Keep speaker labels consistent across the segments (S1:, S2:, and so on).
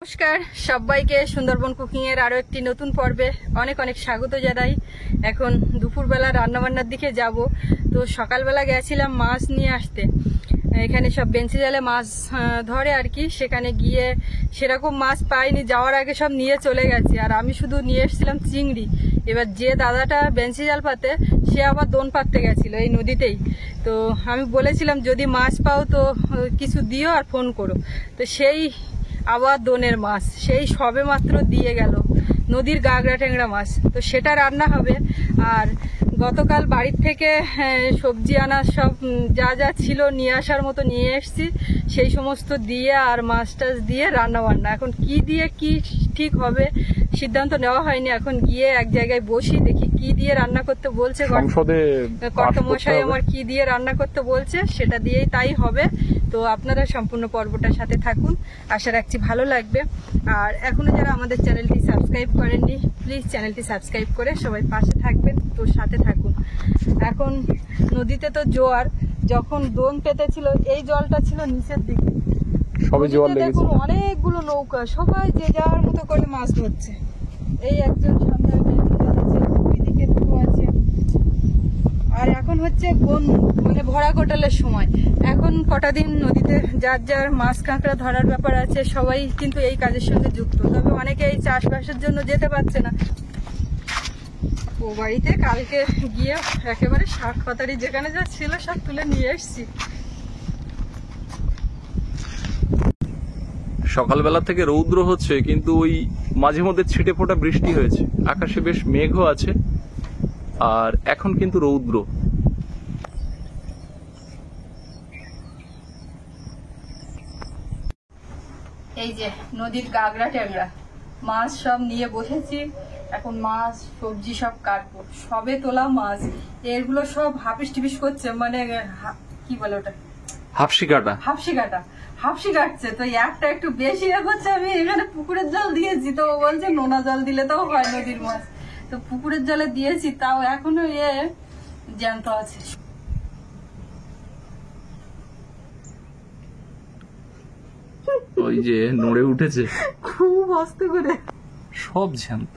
S1: নমস্কার সবাইকে সুন্দরবন কুকিং এর আরো একটি নতুন পর্বে অনেক অনেক স্বাগত জানাই। এখন দুপুরবেলা রান্নাবান্নার দিকে যাব। তো সকালবেলা গেছিলাম মাছ নিয়ে আসতে, এখানে সব বেঞ্চি জালে মাছ ধরে আর কি। সেখানে গিয়ে সেরকম মাছ পাইনি, যাওয়ার আগে সব নিয়ে চলে গেছে, আর আমি শুধু নিয়ে এসেছিলাম চিংড়ি। এবার যে দাদাটা বেঞ্চি জাল পাতে সে আবার দোন পাততে গেছিল এই নদীতেই। তো আমি বলেছিলাম যদি মাছ পাও তো কিছু দিও আর ফোন করো। তো সেই আবার দোনের মাছ সেই সবে মাত্র দিয়ে গেল, নদীর গাগরা ট্যাংরা মাছ। তো সেটা রান্না হবে। আর গতকাল বাড়ির থেকে সবজি আনা সব যা যা ছিল নিয়ে আসার মতো নিয়ে এসেছি, সেই সমস্ত দিয়ে আর মাছ টাছ দিয়ে রান্না বান্না। এখন কি দিয়ে কি ঠিক হবে সিদ্ধান্ত নেওয়া হয়নি। এখন গিয়ে এক জায়গায় বসি, দেখি কি দিয়ে রান্না করতে বলছে কর্তামশাই আমার, কি দিয়ে রান্না করতে বলছে সেটা দিয়েই তাই হবে। তো আপনারা সম্পূর্ণ পর্বটার সাথে থাকুন, আশা রাখছি ভালো লাগবে। আর এখনো যারা আমাদের চ্যানেলটি সাবস্ক্রাইব করেননি প্লিজ চ্যানেলটি সাবস্ক্রাইব করে সবাই পাশে থাকবেন, তো সাথে থাকুন। এখন নদীতে তো জোয়ার, যখন দোন পেতেছিল এই জলটা ছিল নিচের দিকে, দেখুন অনেকগুলো নৌকা, সবাই যে যার মতো করে মাছ ধরছে। এই একজন সামনে আছে, ওই দিকে দুটো আছে। আর এখন হচ্ছে মানে ভরা কোটালের সময়। এখন কটা দিন নদীতে যার যার মাছ কাঁকড়া ধরার ব্যাপার আছে, সবাই কিন্তু এই কাজের সঙ্গে যুক্ত। তবে অনেকে এই চাষবাসের জন্য যেতে পারছে না। ও বাড়িতে কালকে গিয়ে একেবারে শাক পাতারি যেখানে যা ছিল সব তুলে নিয়ে এসছি।
S2: সকালবেলা থেকে রৌদ্র হচ্ছে, কিন্তু ওই মাঝে মধ্যে ছিটে ফোটা বৃষ্টি হয়েছে, আকাশে বেশ মেঘও আছে। আর এখন কিন্তু রৌদ্র।
S1: এই যে নদীর গাগরা ট্যাংরা মাছ সব নিয়ে বসেছি। এখন মাছ সবজি সব কাটবো, সবে তোলা মাছ। এগুলো সব হাপিস টিপিস করছে, মানে কি বলে ওটা,
S2: হাফসি কাটছে। তো একটা একটু বেশি হচ্ছে। আমি এখানে পুকুরের জল দিয়েছি, তো ও বলছে নোনা জল দিলে তো হয় নদীর মাছ, তো পুকুরের জলে দিয়েছি, তাও এখনো জ্যান্ত আছে। ওই যে নড়ে উঠেছে
S1: খুব আস্তে করে,
S2: সব জ্যান্ত।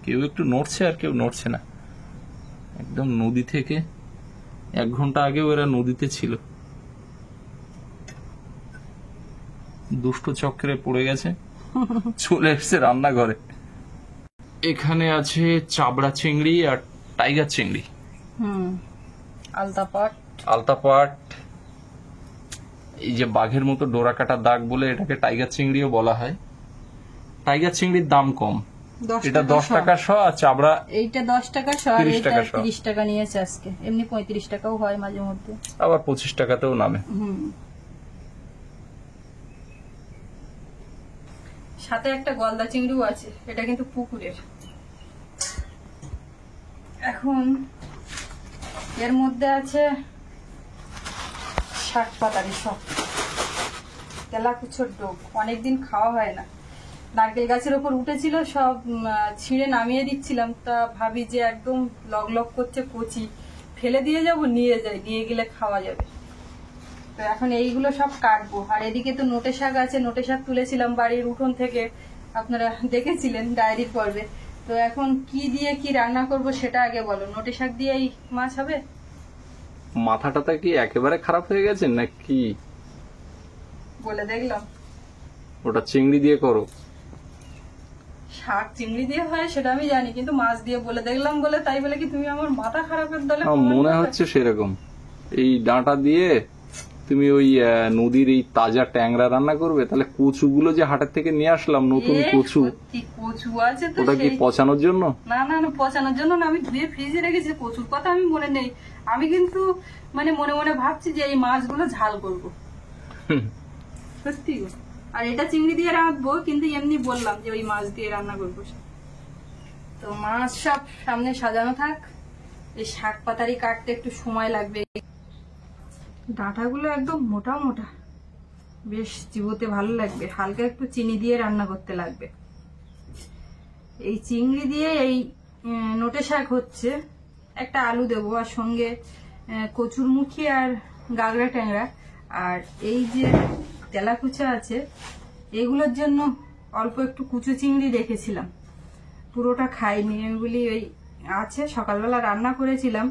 S2: কেউ একটু নড়ছে আর কেউ নড়ছে না। একদম নদী থেকে 1 ঘন্টা আগেও এরা নদীতে ছিল। দুষ্ট চক্রে পড়ে গেছে, চলে এসছে রান্নাঘরে। এখানে আছে চাবড়া চিংড়ি আর টাইগার চিংড়ি, আলতাপাট। এই যে বাঘের মতো ডোরা কাটা দাগ বলে এটাকে টাইগার চিংড়িও বলা হয়। টাইগার চিংড়ির দাম কম, এটা 10 টাকা শ, আর চাবড়া এইটা 10 টাকা শ, আর এটা 30 টাকা নিয়েছে আজকে। এমনি 35 টাকাও হয় মাঝে মধ্যে, আবার 25 টাকাতেও নামে।
S1: সাথে একটা গলদা চিংড়িও আছে, এটা কিন্তু পুকুরের। এখন এর মধ্যে আছে শাক পাতারি সব, তেলাকুচোর ডোক, অনেকদিন খাওয়া হয় না। নারকেল গাছের ওপর উঠেছিল, সব ছিঁড়ে নামিয়ে দিচ্ছিলাম। তা ভাবি যে একদম লগ লগ করছে কচি, ফেলে দিয়ে যাব, নিয়ে গেলে খাওয়া যাবে। তো এখন এইগুলো সব কাটবো। আর এদিকে তো নোটে শাক আছে, নোটে শাক তুলেছিলাম বাড়ির উঠোন থেকে, আপনারা দেখেছিলেন ডায়েরির পর্বে। তো এখন কি দিয়ে কি রান্না করব সেটা আগে বলো। নোটে শাক দিয়ে এই মাছ হবে?
S2: মাথাটা কি একেবারে খারাপ হয়ে গেছে নাকি?
S1: বলে দেখলাম
S2: ওটা চিংড়ি দিয়ে করো।
S1: শাক চিংড়ি দিয়ে হয় সেটা আমি জানি, কিন্তু মাছ দিয়ে বলে দেখলাম বলে তাই বলে কি তুমি আমার মাথা খারাপের দলে?
S2: মনে হচ্ছে সেরকম। এই ডাঁটা দিয়ে তুমি ওই নদীর এই তাজা ট্যাংরা রান্না করবে, তাহলে কচুগুলো যে হাটের থেকে নিয়ে আসলাম, নতুন কচু
S1: আছে, তো
S2: ওটা কি পচানোর জন্য?
S1: না, পচানোর জন্য না, আমি ধুয়ে ফ্রিজে রেখেছি। কচুর কথা আমি মনে নেই, আমি কিন্তু মানে মনে মনে ভাবছি যে এই মাছগুলো ঝাল করবো, সত্যি। আর এটা চিংড়ি দিয়ে রাঁধবো, কিন্তু এমনি বললাম যে ওই মাছ দিয়ে রান্না করবো। তো মাছ সব সামনে সাজানো থাক, এই শাক পাতারি কাটতে একটু সময় লাগবে। ডাঁটাগুলো একদম মোটা মোটা, বেশ চিবোতে ভালো লাগবে। হালকা একটু চিনি দিয়ে রান্না করতে লাগবে। এই চিংড়ি দিয়ে এই নোটে শাক হচ্ছে। একটা আলু দেবো, আর সঙ্গে কচুরমুখী আর গাগরা ট্যাংরা। আর এই যে তেলাকুচা আছে, এগুলোর জন্য অল্প একটু কুচো চিংড়ি রেখেছিলাম, পুরোটা খাইনি। আমি বলি ওই আছে, সকালবেলা রান্না করেছিলাম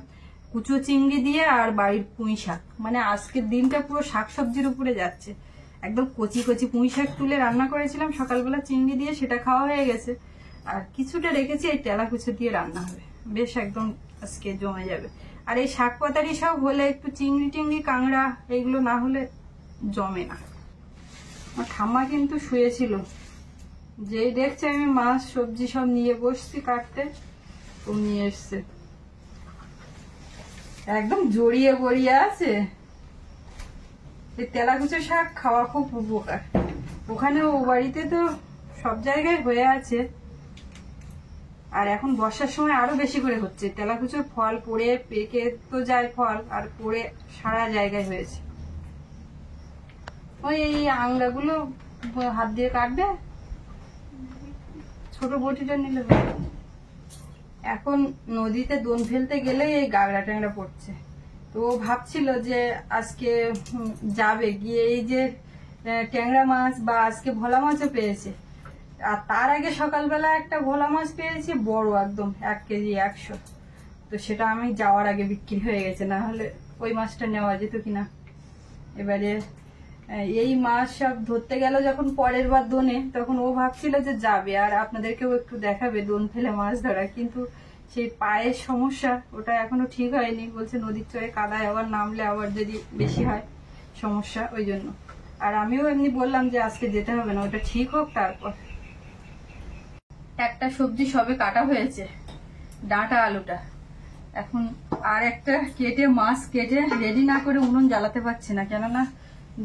S1: কুচো চিংড়ি দিয়ে আর বাড়ির পুঁই শাক। মানে আজকের দিনটা পুরো শাকসবজির উপরে যাচ্ছে। একদম কচি কচি পুঁই শাক তুলে রান্না করেছিলাম সকালবেলা চিংড়ি দিয়ে, সেটা খাওয়া হয়ে গেছে। আর কিছুটা রেখেছি এই তেলা কুচো দিয়ে রান্না হবে, বেশ একদম আজকে জমে যাবে। আর এই শাক পাতারি সব হলে একটু চিংড়ি টিংড়ি কাঁকড়া এইগুলো না হলে জমে না। আমার ঠাম্মা কিন্তু শুয়েছিল, যেই দেখছে আমি মাছ সবজি সব নিয়ে বসছি কাটতে, ও নিয়ে এসছে, একদম জড়িয়ে বড়িয়ে আছে। এই তেলাকুচো শাক খাওয়া খুব উপকার। ওখানে ও বাড়িতে তো সব জায়গায় হয়ে আছে, আর এখন বর্ষার সময় আরো বেশি করে হচ্ছে। তেলাকুচোর ফল পড়ে পেকে তো যায় ফল, আর পড়ে সারা জায়গায় হয়েছে। ওই এই আংড়াগুলো হাত দিয়ে কাটবে, ছোট বটিটা নিলে হবে। এখন নদীতে দোন ফেলতে গেলেই এই গাগড়া ট্যাংরা পড়ছে। তো ও ভাবছিল যে আজকে যাবে, গিয়ে এই যে ট্যাংরা মাছ বা আজকে ভোলা মাছও পেয়েছে। আর তার আগে সকালবেলা একটা ভোলা মাছ পেয়েছি, বড় একদম 1 কেজি 100। তো সেটা আমি যাওয়ার আগে বিক্রি হয়ে গেছে, না হলে ওই মাছটা নেওয়া যেত কিনা। এবারে এই মাছ সব ধরতে গেল যখন পরের বার দোনে, তখন ও ভাবছিল যে যাবে আর আপনাদেরকেও একটু দেখাবে দোন ফেলে মাছ ধরা, কিন্তু সেই পায়ের সমস্যা, ওটা এখনো ঠিক হয়নি। বলছে নদীর চরে কাদায় আবার নামলে আবার যদি বেশি হয় সমস্যা, ওই জন্য। আর আমিও এমনি বললাম যে আজকে যেতে হবে না, ওটা ঠিক হোক তারপর। একটা সবজি সবে কাটা হয়েছে, ডাঁটা আলুটা। এখন আর একটা কেটে মাছ কেটে রেডি না করে উনুন জ্বালাতে পারছি না, কেননা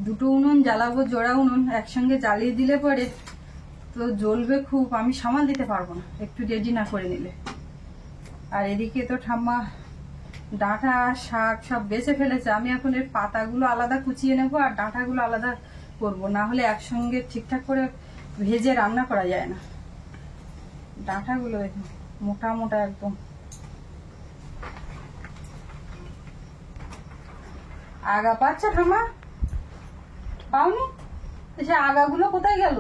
S1: দুটো উনুন জ্বালাবো, জোড়া উনুন একসঙ্গে জ্বালিয়ে দিলে পরে তো জ্বলবে খুব, আমি সামাল দিতে পারবো না একটু রেডি না করে নিলে। আর এদিকে তো ঠাম্মা ডাঁটা শাক সব বেছে ফেলেছে। আমি এখন এর পাতাগুলো আলাদা কুচিয়ে নেবো আর ডাঁটাগুলো আলাদা করব, না হলে একসঙ্গে ঠিকঠাক করে ভেজে রান্না করা যায় না। ডাঁটাগুলো দেখুন মোটা মোটা একদম। আগা পাচ্ছে ঠাম্মা? পাওনি? সে আগাগুলো কোথায় গেল?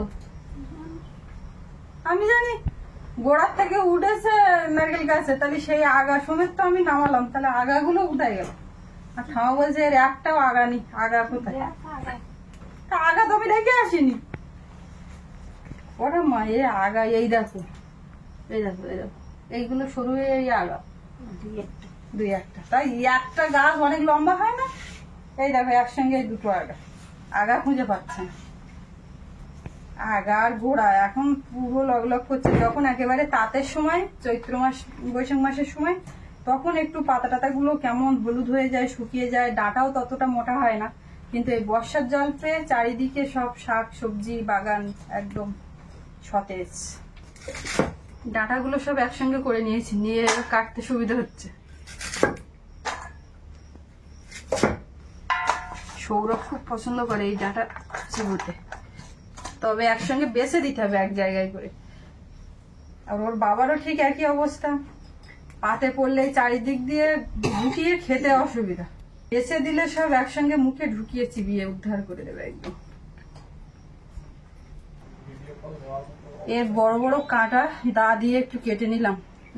S1: আমি জানি গোড়ার থেকে উঠেছে নারকেল গাছে, তাহলে সেই আগা সমেত তো আমি নামালাম, তাহলে আগাগুলো কোথায় গেল? আর ঠামা বলছে এর একটাও আগা নেই। আগা কোথায়? আগা তো আমি রেখে আসিনি। ওরে মা, এই আগা, এই দেখো এই দেখো এই দেখো, এইগুলো সরু হয়ে এই আগা দুই একটা। তাই একটা গাছ অনেক লম্বা হয় না? এই দেখো একসঙ্গে এই দুটো আগা। আগা খুঁজে পাচ্ছে না। আগা আর গোড়া এখন পুরো লগলগ করছে। যখন একেবারে তাঁতের সময়, চৈত্র মাস বৈশাখ মাসের সময়, তখন একটু পাতা টাতা গুলো কেমন হলুদ হয়ে যায়, শুকিয়ে যায়, ডাঁটাও ততটা মোটা হয় না। কিন্তু এই বর্ষার জল পেয়ে চারিদিকে সব শাক সবজি বাগান একদম সতেজ। ডাঁটাগুলো সব একসঙ্গে করে নিয়েছি, নিয়ে কাটতে সুবিধা হচ্ছে। সৌরভ খুব পছন্দ করে এই ডাঁটা চিবোতে, তবে একসঙ্গে বেছে দিতে হবে এক জায়গায় করে। আর ওর বাবারও ঠিক একই অবস্থা, পাতে পড়লে চারিদিক দিয়ে ঢুকিয়ে খেতে অসুবিধা, বেছে দিলে সব একসঙ্গে মুখে ঢুকিয়ে চিবিয়ে উদ্ধার করে দেবে একদম। এর বড় বড় কাঁটা দা দিয়ে একটু কেটে নিলাম,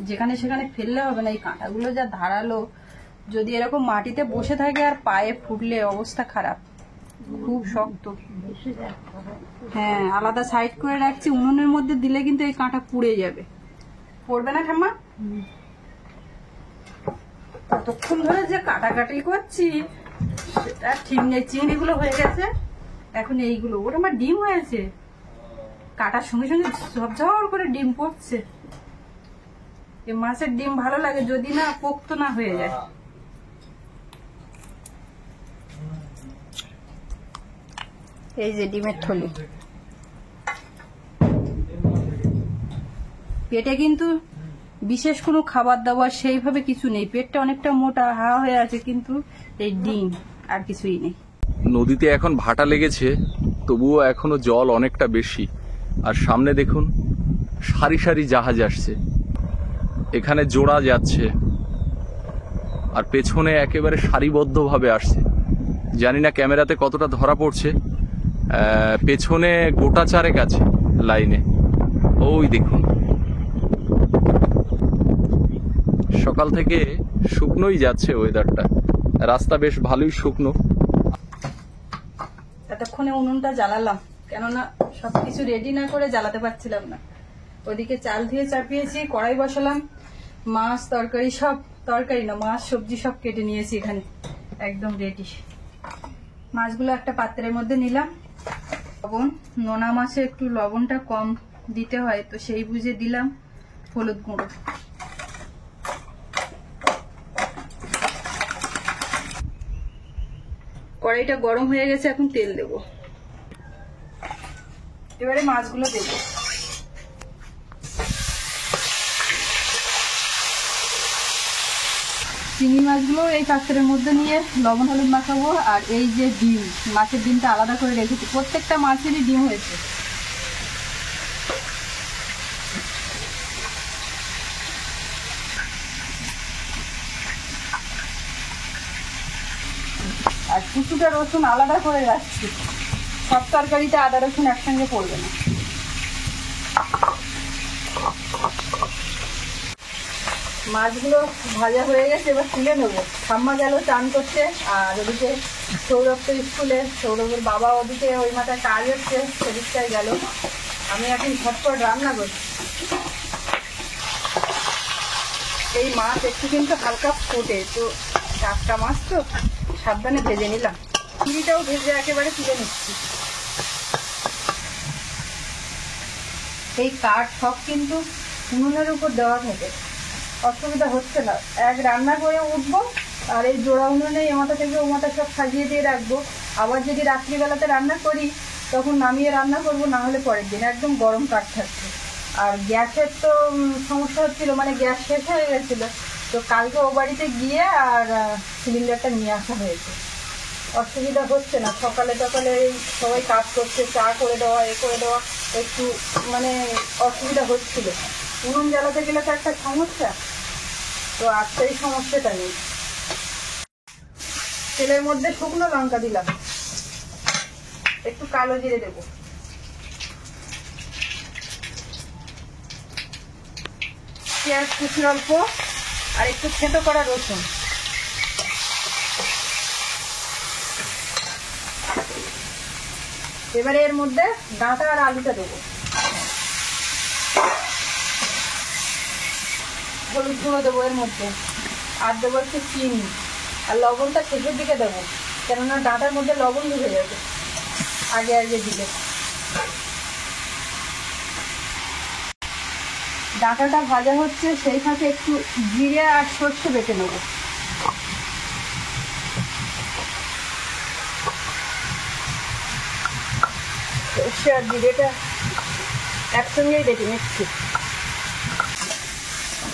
S1: যেখানে সেখানে ফেললে হবে না। এই কাঁটাগুলো যা ধারালো, যদি এরকম মাটিতে বসে থাকে আর পায়ে ফুটলে অবস্থা খারাপ, খুব শক্ত। হ্যাঁ, আলাদা সাইড করে রাখছি, উনুনের মধ্যে দিলে কিন্তু এই কাঁটা পুড়ে যাবে। পড়বে না ঠাম্মা? কতক্ষণ ধরে যে কাটাকাটি করছি সেটা ঠিক নেই। চিংড়িগুলো হয়ে গেছে, এখন এইগুলো। ওটা আমার ডিম হয়েছে, কাটার সঙ্গে সঙ্গে ঝরঝর করে ডিম পড়ছে। এই মাছের ডিম ভালো লাগে যদি না পোক্ত না হয়ে যায়। এই যে ডিমের থলি। পেটে কিন্তু বিশেষ কোনো খাবার দাবার সেইভাবে কিছু নেই, পেটটা অনেকটা মোটা হা হয়ে আছে, কিন্তু এই ডিম আর কিছুই নেই।
S2: নদীতে এখন ভাটা লেগেছে, তবুও এখনো জল অনেকটা বেশি। আর সামনে দেখুন সারি সারি জাহাজ আসছে, এখানে জোড়া যাচ্ছে, আর পেছনে একেবারে সারিবদ্ধভাবে আসছে। জানি না ক্যামেরাতে কতটা ধরা পড়ছে, পেছনে গোটা চারেক আছে লাইনে। ওই দেখুন, সকাল থেকে শুকনোই যাচ্ছে ওয়েদারটা, রাস্তা বেশ ভালোই শুকনো।
S1: এতক্ষণে উনুনটা জ্বালালাম, কেননা সবকিছু রেডি না করে জ্বালাতে পারছিলাম না। ওদিকে চাল ধুয়ে চাপিয়েছি, কড়াই বসালাম, মাছ তরকারি সব, তরকারি না মাছ সবজি সব কেটে নিয়েছি এখানে, একদম রেডি। মাছগুলো একটা পাত্রের মধ্যে নিলাম। লবণ, নোনা মাছে একটু লবণটা কম দিতে হয়, তো সেই বুঝে দিলাম হলুদ গুঁড়ো। কড়াইটা গরম হয়ে গেছে, এখন তেল দেব। এবারে মাছগুলো দেব। চিংড়ি মাছগুলো এই পাত্রের মধ্যে নিয়ে লবণ হলুদ মাখাবো। আর এই যে ডিম, মাছের ডিমটা আলাদা করে রেখেছি, প্রত্যেকটা মাছেরই ডিম হয়েছে। আর কিছুটা রসুন আলাদা করে রাখছি, সব তরকারিতে আদা রসুন একসঙ্গে পড়বে না। মাছগুলো ভাজা হয়ে গেছে, এবার তুলে নেবো। ঠাম্মা গেল চান করতে, আর ওদিকে সৌরভ তো স্কুলে, সৌরভের বাবা ওদিকে ওই মাথায় কাজ হচ্ছে, সেদিকটাই গেল। আমি এখন ঝটপট রান্না করছি। এই মাছ একটু কিন্তু হালকা ফোটে, তো টাটকা মাছ তো সাবধানে ভেজে নিলাম। চিনিটাও ভেজে একেবারে তুলে নিচ্ছি। এই কাঠ সব কিন্তু উনুনের উপর দেওয়া থাকে, অসুবিধা হচ্ছে না। এক রান্না করে উঠবো, আর এই জোড়া উনুনে এ মাথা থেকে ও মাথা সব সাজিয়ে দিয়ে রাখবো। আবার যদি রাত্রিবেলাতে রান্না করি, তখন নামিয়ে রান্না করবো, না হলে পরের দিন। একদম গরম কাঠ থাকছে। আর গ্যাসের তো সমস্যা হচ্ছিল, মানে গ্যাস শেষ হয়ে গেছিলো, তো কালকে ও বাড়িতে গিয়ে আর সিলিন্ডারটা নিয়ে আসা হয়েছে। অসুবিধা হচ্ছে না। সকালে সকালে সবাই কাজ করছে, চা করে দেওয়া, এ করে দেওয়া, একটু মানে অসুবিধা হচ্ছিল। উনুন জ্বালাতে গেলে তো একটা সমস্যা, তো আর সেই সমস্যাটা নেই। তেলের মধ্যে শুকনো লঙ্কা দিলাম, একটু কালো জিরে দেব, পেঁয়াজ কুচি অল্প, আর একটু থেতো করা রসুন। এবারে এর মধ্যে ডাঁটা আর আলুটা দেবো। হলুদ গুঁড়ো দেবো এর মধ্যে, আর দেবো একটু চিনি, আর লবণটা শেষের দিকে দেবো, কেননা ডাঁটার মধ্যে লবণ ঢুকে যাবে আগে আগে দিলে। ডাঁটাটা ভাজা হচ্ছে, সেই ফাঁকে একটু জিরে আর সর্ষে বেটে নেবো। সর্ষে আর জিরেটা একসঙ্গেই বেটে নিচ্ছি।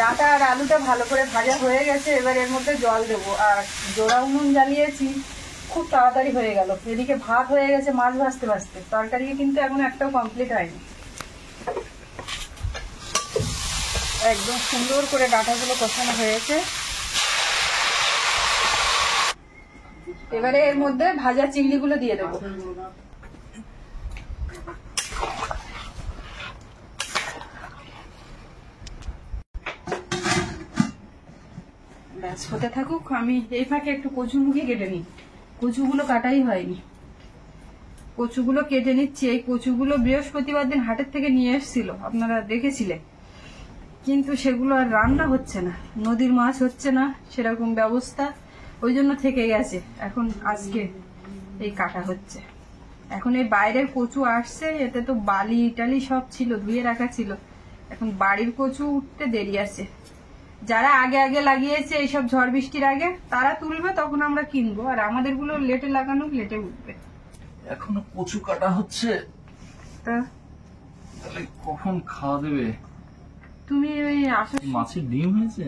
S1: ডাঁটা আর আলুটা ভালো করে ভাজা হয়ে গেছে, এবার এর মধ্যে জল দেবো। আর জোড়া উনুন জ্বালিয়েছি, খুব তাড়াতাড়ি হয়ে গেল। এদিকে ভাত হয়ে গেছে মাছ ভাজতে ভাজতে, তরকারি কিন্তু এখন একটাও কমপ্লিট হয়নি। একদম সুন্দর করে ডাঁটাগুলো কষানো হয়েছে। এবারে এর মধ্যে ভাজা চিংড়িগুলো দিয়ে দেবো। ব্যাস হতে থাকুক, আমি এই ফাঁকে একটু কচুমুখী কেটে নিই। কচুগুলো কাটাই হয়নি, কচুগুলো কেটে নিচ্ছি। এই কচুগুলো বৃহস্পতিবার দিন হাটের থেকে নিয়ে এসেছিল, আপনারা দেখেছিলেন, কিন্তু সেগুলো আর রান্না হচ্ছে না, নদীর মাছ হচ্ছে না সেরকম ব্যবস্থা, ওই জন্য থেকে গেছে। এখন আজকে এই কাটা হচ্ছে। এখন এই বাইরের কচু আসছে, এতে তো বালি টালি সব ছিল, ধুয়ে রাখা ছিল। এখন বাড়ির কচু উঠতে দেরি আছে। যারা আগে আগে লাগিয়েছে এইসব ঝড় বৃষ্টির আগে, তারা তুলবে, তখন আমরা কিনবো। আর আমাদের গুলো লেটে লাগানো, লেটে উঠবে।
S2: এখনো কচু কাটা হচ্ছে,
S1: তা
S2: তাহলে কখন খাওয়া দেবে?
S1: তুমি ওই
S2: মাছের ডিম হয়েছে,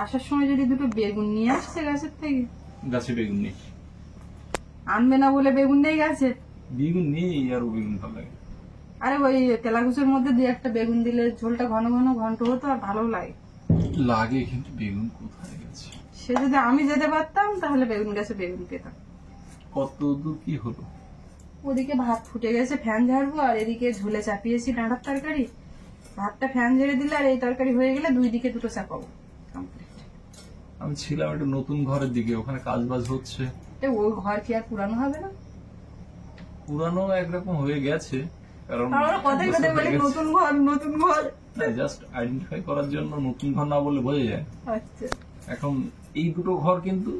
S1: আসার সময় যদি দুটো বেগুন নিয়ে আসছে গাছের থেকে।
S2: গাছে বেগুন নেই,
S1: আনবে না বলে বেগুন নেই গাছে?
S2: বেগুন নেই, আর বেগুন ভালো লাগে।
S1: আরে ওই তেলাকুচের মধ্যে দিয়ে একটা বেগুন দিলে ঝোলটা ঘন ঘন ঘন্ট হতো, আর ভালো লাগে।
S2: লাগে, কিন্তু বেগুন কোথায় গেছে?
S1: সে যদি আমি যেতে পারতাম, তাহলে বেগুন গাছে বেগুন পেতাম।
S2: কত দূর কি হলো?
S1: ওদিকে ভাত ফুটে গেছে, ফ্যান ঝাড়বো, আর এদিকে ঝুলে চাপিয়েছি ডাঁটার তরকারি। ভাতটা ফ্যান ঝেড়ে দিলে আর এই তরকারি হয়ে গেলে দুই দিকে দুটো চাপাবো।
S2: আমি ছিলাম একটু নতুন ঘরের দিকে, ওখানে কাজ বাজ হচ্ছে।
S1: ওই ঘর কি আর পুরানো হবে না?
S2: পুরানো একরকম হয়ে গেছে, কারণ
S1: আমরা কথাই কথাই বলি নতুন ঘর নতুন ঘর,
S2: জাস্ট আইডেন্টিফাই করার জন্য নতুন ঘর না বললে বোঝা যায়।
S1: আচ্ছা
S2: এখন এই দুটো ঘর কিন্তু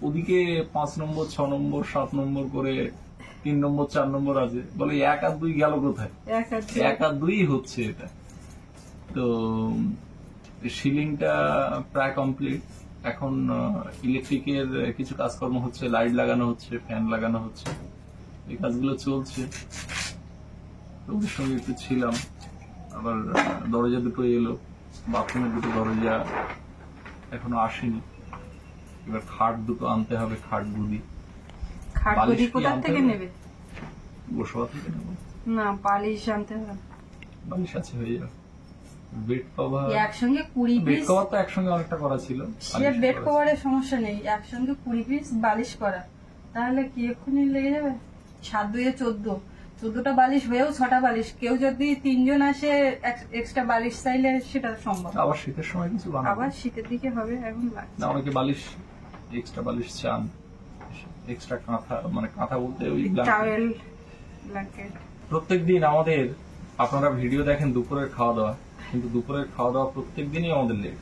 S2: ওদিকে 5 নম্বর 6 নম্বর 7 নম্বর করে 3 নম্বর 4 নম্বর আছে, বলে 1 আর 2 গেল কোথায়? 1 আর 2 হচ্ছে এটা। তো সিলিংটা প্রায় কমপ্লিট, এখন ইলেকট্রিকের কিছু কাজকর্ম হচ্ছে, লাইট লাগানো হচ্ছে, ফ্যান লাগানো হচ্ছে, এই কাজগুলো চলছে। তো ওদের সঙ্গে একটু ছিলাম। আবার দরজা দুটো এলো, বাথরুমের দুটো দরজা এখনো আসেনি। এবার খাট দুটো আনতে হবে, খাট গুদি।
S1: খাট গদি কোথা থেকে নেবে?
S2: বসোয়া থেকে নেবো
S1: না, বালিশ আনতে হবে।
S2: বালিশ আছে, হয়ে যাবে। বেড কভার
S1: একসঙ্গে 20
S2: বেড
S1: পিস,
S2: কভার তো একসঙ্গে অনেকটা করা ছিল।
S1: সে বেড কভারের সমস্যা নেই, একসঙ্গে 20 পিস বালিশ করা, তাহলে কি এক্ষুনি লেগে যাবে? 7 2 14, 14টা বালিশ হয়েও 6টা বালিশ। কেউ যদি 3 জন আসে এক্সট্রা বালিশ চাইলে সেটা সম্ভব।
S2: আবার শীতের সময় কিছু বানাবো,
S1: আবার শীতের দিকে হবে, এখন লাগছে
S2: না অনেকে বালিশ এক্সট্রা বালিশ চান, এক্সট্রা কাঁথা, মানে কাঁথা বলতে ওই
S1: টাওয়েল ব্ল্যাঙ্কেট।
S2: প্রত্যেকদিন আমাদের, আপনারা ভিডিও দেখেন দুপুরের খাওয়া দাওয়া, কিন্তু দুপুরের খাওয়া দাওয়া প্রত্যেক দিনই আমাদের লেট,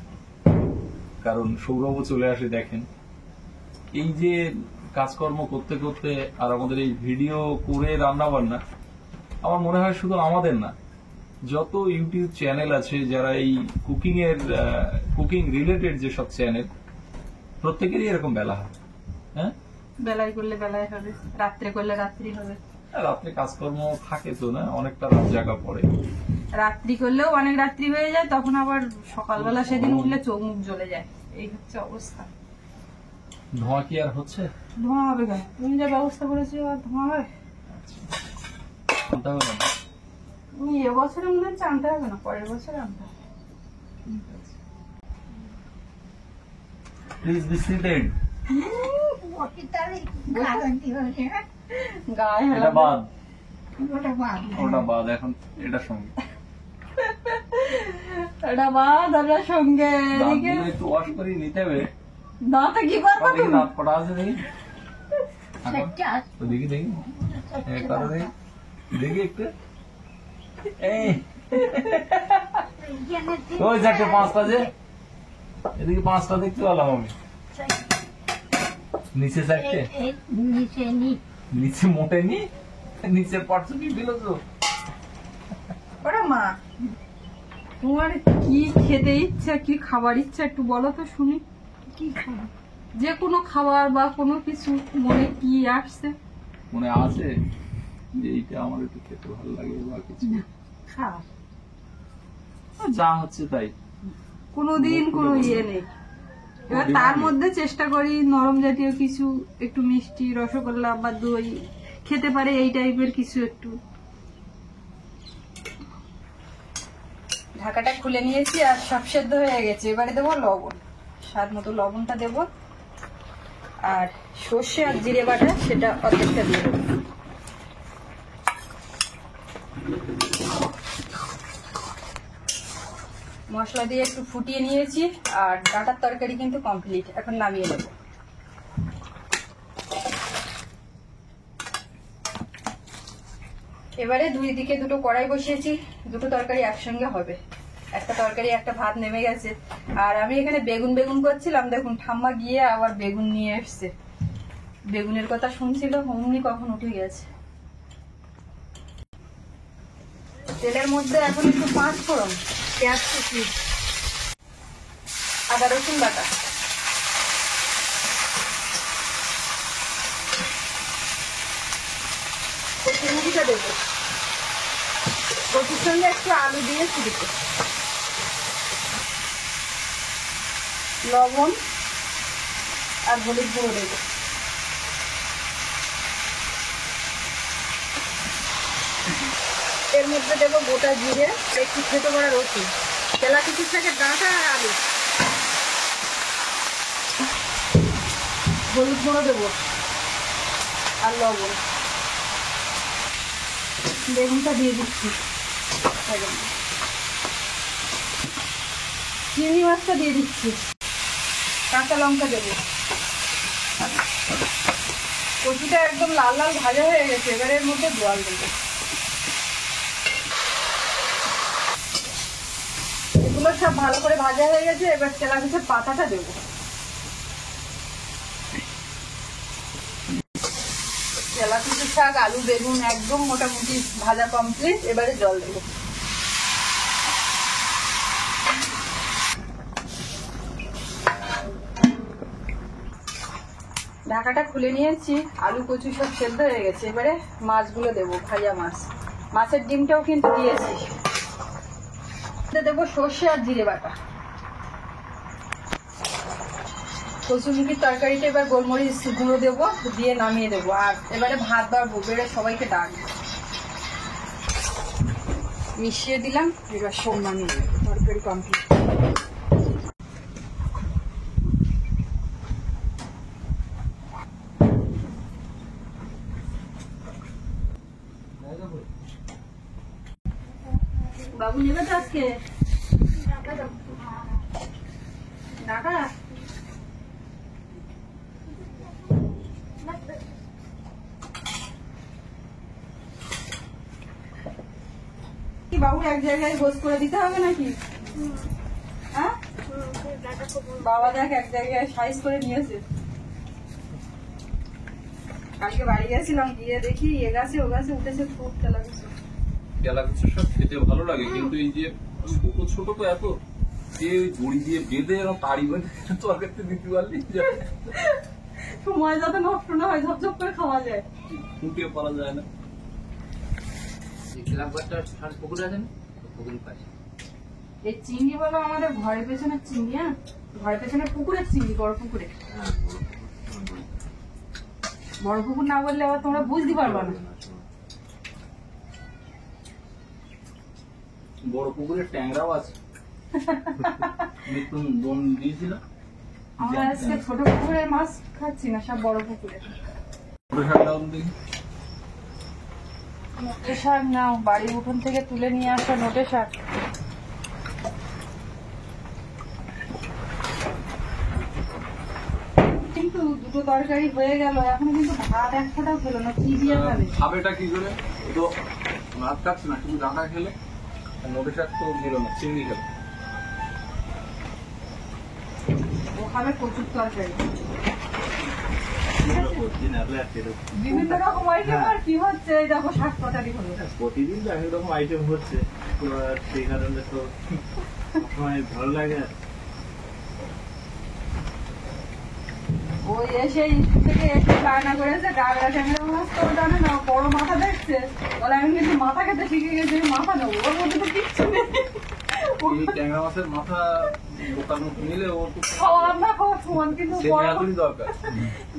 S2: কারণ সৌরভও চলে আসে দেখেন। এই যে কাজকর্ম করতে করতে আর আমাদের এই ভিডিও করে রান্না বান্না, আমার মনে হয় শুধু আমাদের না, যত ইউটিউব চ্যানেল আছে যারা এই কুকিং রিলেটেড যেসব চ্যানেল, প্রত্যেকেরই এরকম বেলা হয়। হ্যাঁ,
S1: বেলায় করলে বেলায় হবে, রাত্রে করলে রাত্রি হবে।
S2: রাত্রে কাজকর্ম থাকে তো, না অনেকটা রাত জাগা পড়ে,
S1: রাত্রি করলেও অনেক রাত্রি হয়ে যায়, তখন আবার সকালবেলা সেদিন উঠলে চোখ মুখ জ্বলে যায়, এই হচ্ছে অবস্থা।
S2: ধোঁয়া কি আর হচ্ছে?
S1: ধোঁয়া হবে কেন? তুমি যা ব্যবস্থা করেছো আর ধোঁয়া হবে?
S2: আনতে হবে না?
S1: এবছরে মনে হচ্ছে আনতে হবে না, পরের বছর আনতে হবে।
S2: Please be seated.
S1: গায়ে
S2: এটা বাদ, ওটা বাদ, এখন এটা সঙ্গে
S1: এটা বাদ, ওটার সঙ্গে এদিকে
S2: দাঁতগুলো একটু ওয়াশ করে নিতে হবে।
S1: দাঁতে কি করবো
S2: দেখি
S1: তুমি?
S2: দাঁত কটা আছে দেখি, দেখি দেখি, করো দেখি, দেখি একটু। এই ওই 4টে 5টা যে, এদিকে 5টা দেখতে পেলাম আমি। নিচে 4টে, নিচে মোটে নি, নিচের পার্টস কি দিল তো?
S1: ওরে মা, তোমার কি খেতে ইচ্ছা, কি খাবার ইচ্ছা একটু বলো তো শুনি।
S3: কি খাবো?
S1: যে কোনো খাবার বা কোনো কিছু মনে কি আসছে?
S2: মনে আছে যে এইটা আমার একটু খেতে ভালো লাগে বা কিছু?
S3: খাওয়া
S2: যা হচ্ছে তাই,
S1: কোনোদিন কোনো ইয়ে নেই। এবার তার মধ্যে চেষ্টা করি নরম জাতীয় কিছু, একটু মিষ্টি, রসগোল্লা বা দই খেতে পারে, এই টাইপের কিছু একটু। ঢাকাটা খুলে নিয়েছি আর সব সেদ্ধ হয়ে গেছে। এবারে দেবো লবণ, স্বাদ মতো লবণটা দেবো, আর সর্ষে আর জিরে বাটা সেটা অর্ধেকটা দিয়ে দেবো। মশলা দিয়ে একটু ফুটিয়ে নিয়েছি, আর ডাঁটার তরকারি কিন্তু কমপ্লিট, এখন নামিয়ে নেব। এবারে দুই দিকে দুটো কড়াই বসিয়েছি, দুটো তরকারি একসঙ্গে হবে, একটা তরকারি একটা ভাত নেমে গেছে। আর আমি এখানে বেগুন করছিলাম, দেখুন ঠাম্মা গিয়ে আবার বেগুন নিয়ে এসছে। বেগুনের কথা শুনছিল, অমনি কখন উঠে গেছে। তেলের মধ্যে এখন একটু 5 ফোড়ন, পেঁয়াজ কুচি, আদা রসুন বাটা, কচুরমুখিটা দেবো, কচুর সঙ্গে একটু আলু দিয়েছি দিতে, লবণ আর হলুদ গুঁড়ো দেবো। এর মধ্যে দেবো গোটা জিরে, একটু থেতো করা রসুন, তেলা কিছুর থেকে ডাঁটা আর আলু, হলুদ গুঁড়ো দেবো আর লবণ। বেগুনটা দিয়ে দিচ্ছি, চিংড়ি মাছটা দিয়ে দিচ্ছি, কাঁচা লঙ্কা দেবো। কচুটা একদম লাল লাল ভাজা হয়ে গেছে, এবারে এর মধ্যে জল দেবো। এগুলো সব ভালো করে ভাজা হয়ে গেছে, এবার তেলাপিঠের পাতাটা দেবো। তেলাপিঠে শাক, আলু, বেগুন একদম মোটামুটি ভাজা কমপ্লিট, এবারে জল দেবো। ঢাকাটা খুলে নিয়েছি, আলু কচু সব সেদ্ধ হয়ে গেছে, এবারে মাছগুলো দেবো, ভাজা মাছ। মাছের ডিমটাও কিন্তু দিয়েছি। দেবো সর্ষে আর জিরে বাটা। কচুমুখির তরকারিটা এবার গোলমরিচ গুঁড়ো দেবো, দিয়ে নামিয়ে দেবো। আর এবারে ভাত বাড়বো, বেড়ে সবাইকে ডাকবো। মিশিয়ে দিলাম, এবার সব নামিয়ে দেবো, তরকারি কমপ্লিট। বাবু নেবে তো আজকে ঢাকা? কি বাবু এক জায়গায় হোস করে দিতে হবে নাকি? হ্যাঁ, বাবা দেখ এক জায়গায় সাইজ করে নিয়েছে। কালকে বাড়ি গেছিলাম, গিয়ে দেখি এ গাছে ও গাছে উঠেছে খুব তেলা গেছে।
S2: তেলাকুচু সব খেতে ভালো লাগে, কিন্তু এই যে ছোট ছোট তো এত, যে দড়ি দিয়ে বেঁধে এরকম তাড়ি বেঁধে তরকারিতে দিতে পারলি
S1: সময় যাতে নষ্ট না হয়, ঝপঝপ করে খাওয়া যায়।
S2: ফুটিয়ে পারা যায় না।
S4: পুকুর আছে না, পুকুরের পাশে
S1: এই চিংড়ি বলো আমাদের ঘরের পেছনের চিংড়ি, হ্যাঁ ঘরের পেছনে পুকুরের চিংড়ি, বড় পুকুরে। বড় পুকুর না বললে আবার তোমরা বুঝতে পারবা না।
S2: বড় পুকুরে ট্যাংরাও আছে, নতুন দোন দিয়েছিল।
S1: আমরা আজকে ছোট পুকুরে মাছ খাচ্ছি না, সব বড় পুকুরে। নোটে শাক নাও, বাড়ির উঠোন থেকে তুলে নিয়ে আসা নোটে শাক। কিন্তু দুটো তরকারি হয়ে গেল, এখন কিন্তু ভাত এক ফোঁটাও খেলো না, কি দিয়ে খাবে?
S2: খাবেটা কি করে? ও তো ভাত খাচ্ছে না, শুধু ডাঁটা খেলো, আর নোটে শাক তো দিল না, চিংড়ি খেলো।
S1: ও খাবে কচুর তরকারি। বিভিন্ন রকম আইটেম, আর কি হচ্ছে এই দেখো শাক তরকারি হলো।
S4: প্রতিদিন তো একই রকম আইটেম হচ্ছে, তো আর সেই কারণে তো সবসময় ভালো লাগে।
S1: ওই এসে স্কুল থেকে এসে বায়না করেছে গাগরা ট্যাংরা মাছ, তো জানে না বড় মাথা দেখছে, বলে আমি কিন্তু মাথা খেতে শিখে গেছি, মাথা নেবো। ওর মধ্যে তো কিচ্ছু নেই।
S2: এই ট্যাংরা মাছের মাথা দোকান নিলে ও তো
S1: খাওয়ার না খাওয়ার সমান, কিন্তু
S2: সে নেওয়ারই দরকার।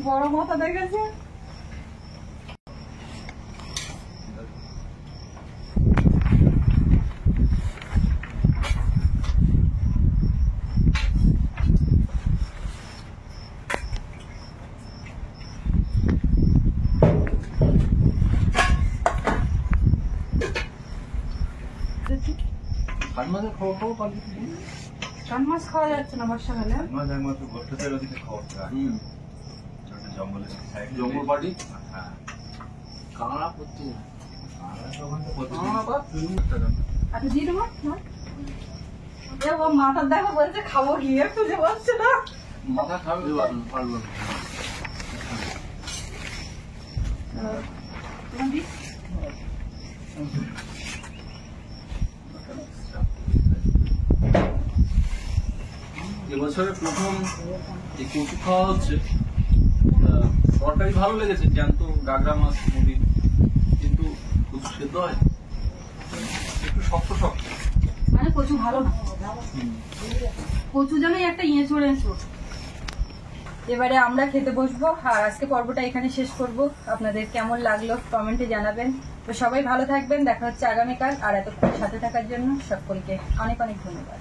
S1: বড় মাথা দেখেছে।
S2: কান মাছের খাওয়া খাওয়া পালি,
S1: কান মাছ খাওয়া যাচ্ছে না বর্ষাকালে।
S4: মাছ একমাত্র ভোরটাতের ওদিকে খাওয়া যায়, জঙ্গলের সাইড
S2: জঙ্গল পাটি,
S4: হ্যাঁ
S2: কাঁকড়া করতে
S4: আমরা তো ওখান থেকে প্রতিদিন
S1: আচ্ছা দিয়ে দেবো। ও মাথার দেখো বলছে খাবো, গিয়ে খুঁজে পাচ্ছে না।
S2: মাথা খাবে পারবো না। এবছরে প্রথম এই কচু খাওয়া হচ্ছে, তরকারি ভালো লেগেছে, জ্যান্ত গাগরা মাছ নদীর, কিন্তু কচু সেদ্ধ হয় একটু শক্ত শক্ত,
S1: মানে কচু ভালো না, কচু যেনই একটা এঁচড় এঁচড়। এবারে আমরা খেতে বসবো, আর আজকে পর্বটা এখানে শেষ করব। আপনাদের কেমন লাগলো কমেন্টে জানাবেন। তো সবাই ভালো থাকবেন, দেখা হচ্ছে আগামীকাল। আর এতক্ষণ সাথে থাকার জন্য সকলকে অনেক অনেক ধন্যবাদ।